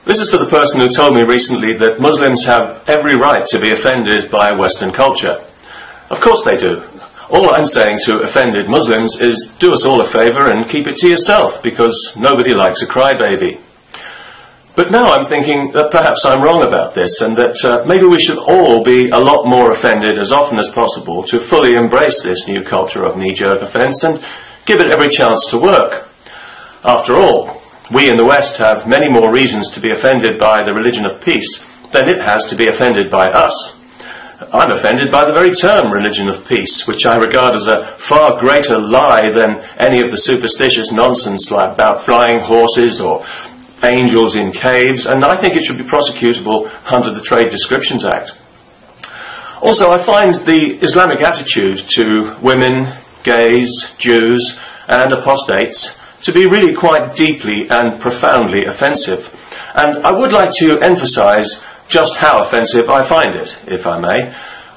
This is for the person who told me recently that Muslims have every right to be offended by Western culture. Of course they do. All I'm saying to offended Muslims is do us all a favour and keep it to yourself, because nobody likes a crybaby. But now I'm thinking that perhaps I'm wrong about this, and that maybe we should all be a lot more offended as often as possible to fully embrace this new culture of knee-jerk offence and give it every chance to work. After all, we in the West have many more reasons to be offended by the religion of peace than it has to be offended by us. I'm offended by the very term religion of peace, which I regard as a far greater lie than any of the superstitious nonsense like about flying horses or angels in caves, and I think it should be prosecutable under the Trade Descriptions Act. Also, I find the Islamic attitude to women, gays, Jews and apostates to be really quite deeply and profoundly offensive. And I would like to emphasise just how offensive I find it, if I may.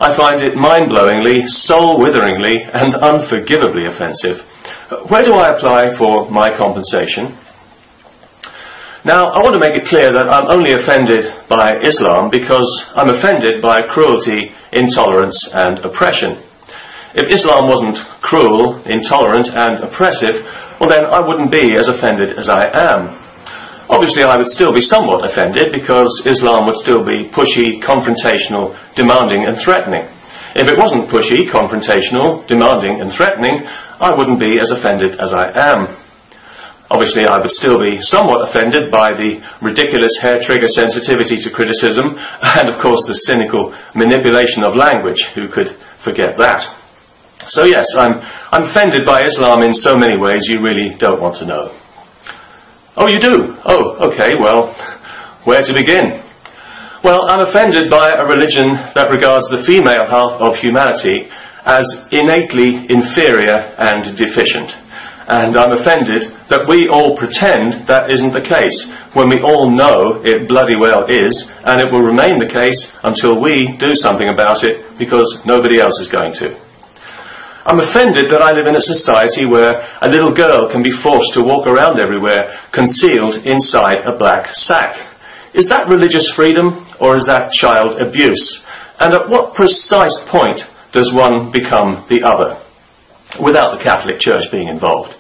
I find it mind-blowingly, soul-witheringly and unforgivably offensive. Where do I apply for my compensation? Now, I want to make it clear that I'm only offended by Islam because I'm offended by cruelty, intolerance and oppression. If Islam wasn't cruel, intolerant and oppressive, well then I wouldn't be as offended as I am. Obviously I would still be somewhat offended because Islam would still be pushy, confrontational, demanding and threatening. If it wasn't pushy, confrontational, demanding and threatening, I wouldn't be as offended as I am. Obviously I would still be somewhat offended by the ridiculous hair-trigger sensitivity to criticism and of course the cynical manipulation of language. Who could forget that? So yes, I'm offended by Islam in so many ways you really don't want to know. Oh, you do? Oh, okay, well, where to begin? Well, I'm offended by a religion that regards the female half of humanity as innately inferior and deficient. And I'm offended that we all pretend that isn't the case, when we all know it bloody well is, and it will remain the case until we do something about it, because nobody else is going to. I'm offended that I live in a society where a little girl can be forced to walk around everywhere concealed inside a black sack. Is that religious freedom or is that child abuse? And at what precise point does one become the other, without the Catholic Church being involved?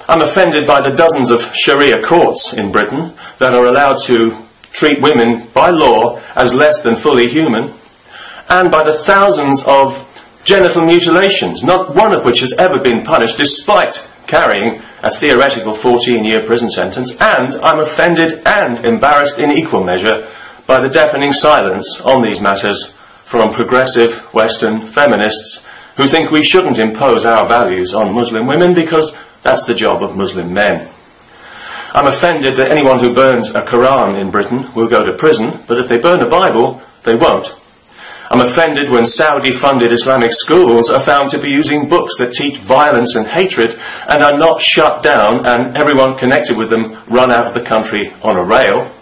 I'm offended by the dozens of Sharia courts in Britain that are allowed to treat women by law as less than fully human, and by the thousands of genital mutilations, not one of which has ever been punished despite carrying a theoretical 14-year prison sentence. And I'm offended and embarrassed in equal measure by the deafening silence on these matters from progressive Western feminists who think we shouldn't impose our values on Muslim women because that's the job of Muslim men. I'm offended that anyone who burns a Koran in Britain will go to prison, but if they burn a Bible, they won't. I'm offended when Saudi-funded Islamic schools are found to be using books that teach violence and hatred and are not shut down and everyone connected with them run out of the country on a rail.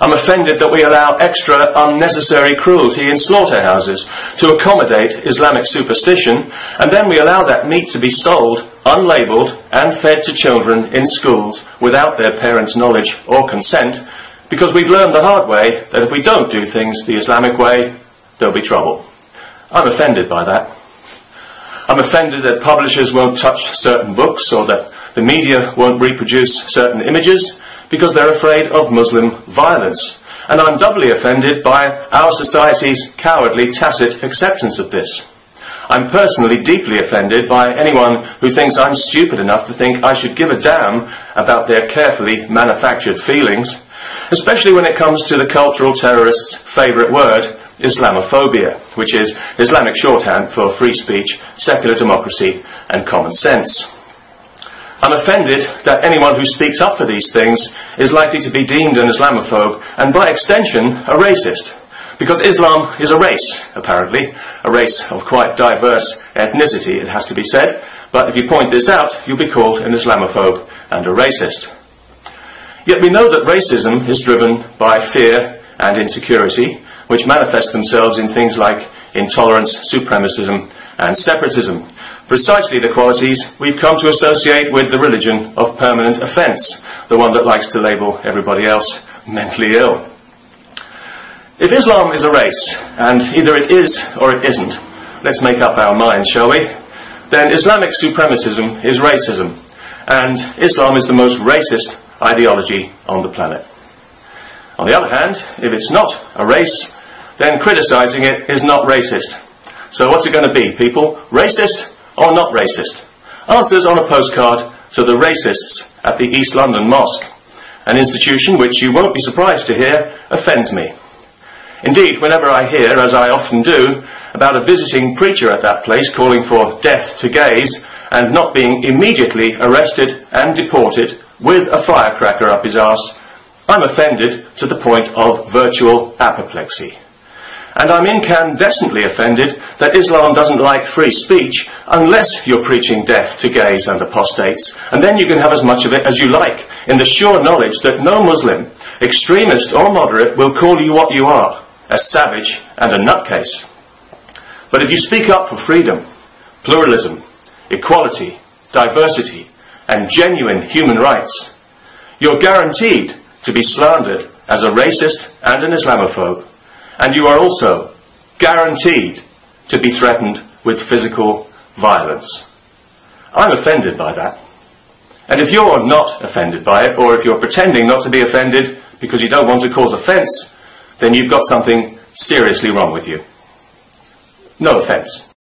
I'm offended that we allow extra unnecessary cruelty in slaughterhouses to accommodate Islamic superstition, and then we allow that meat to be sold, unlabelled and fed to children in schools without their parents' knowledge or consent, because we've learned the hard way that if we don't do things the Islamic way, there'll be trouble. I'm offended by that. I'm offended that publishers won't touch certain books or that the media won't reproduce certain images because they're afraid of Muslim violence. And I'm doubly offended by our society's cowardly, tacit acceptance of this. I'm personally deeply offended by anyone who thinks I'm stupid enough to think I should give a damn about their carefully manufactured feelings, especially when it comes to the cultural terrorists' favourite word, Islamophobia, which is Islamic shorthand for free speech, secular democracy and common sense. I'm offended that anyone who speaks up for these things is likely to be deemed an Islamophobe and by extension a racist, because Islam is a race, apparently, a race of quite diverse ethnicity, it has to be said, but if you point this out you'll be called an Islamophobe and a racist. Yet we know that racism is driven by fear and insecurity, which manifest themselves in things like intolerance, supremacism and separatism. Precisely the qualities we've come to associate with the religion of permanent offence, the the one that likes to label everybody else mentally ill. If Islam is a race, and either it is or it isn't, let's make up our minds, shall we? Then Islamic supremacism is racism, and Islam is the most racist ideology on the planet. On the other hand, if it's not a race, then criticising it is not racist. So what's it going to be, people? Racist or not racist? Answers on a postcard to the racists at the East London Mosque, an institution which, you won't be surprised to hear, offends me. Indeed, whenever I hear, as I often do, about a visiting preacher at that place calling for death to gays and not being immediately arrested and deported with a firecracker up his arse, I'm offended to the point of virtual apoplexy. And I'm incandescently offended that Islam doesn't like free speech unless you're preaching death to gays and apostates, and then you can have as much of it as you like, in the sure knowledge that no Muslim, extremist or moderate, will call you what you are, a savage and a nutcase. But if you speak up for freedom, pluralism, equality, diversity, and genuine human rights, you're guaranteed to be slandered as a racist and an Islamophobe, and you are also guaranteed to be threatened with physical violence. I'm offended by that. And if you're not offended by it, or if you're pretending not to be offended because you don't want to cause offence, then you've got something seriously wrong with you. No offence.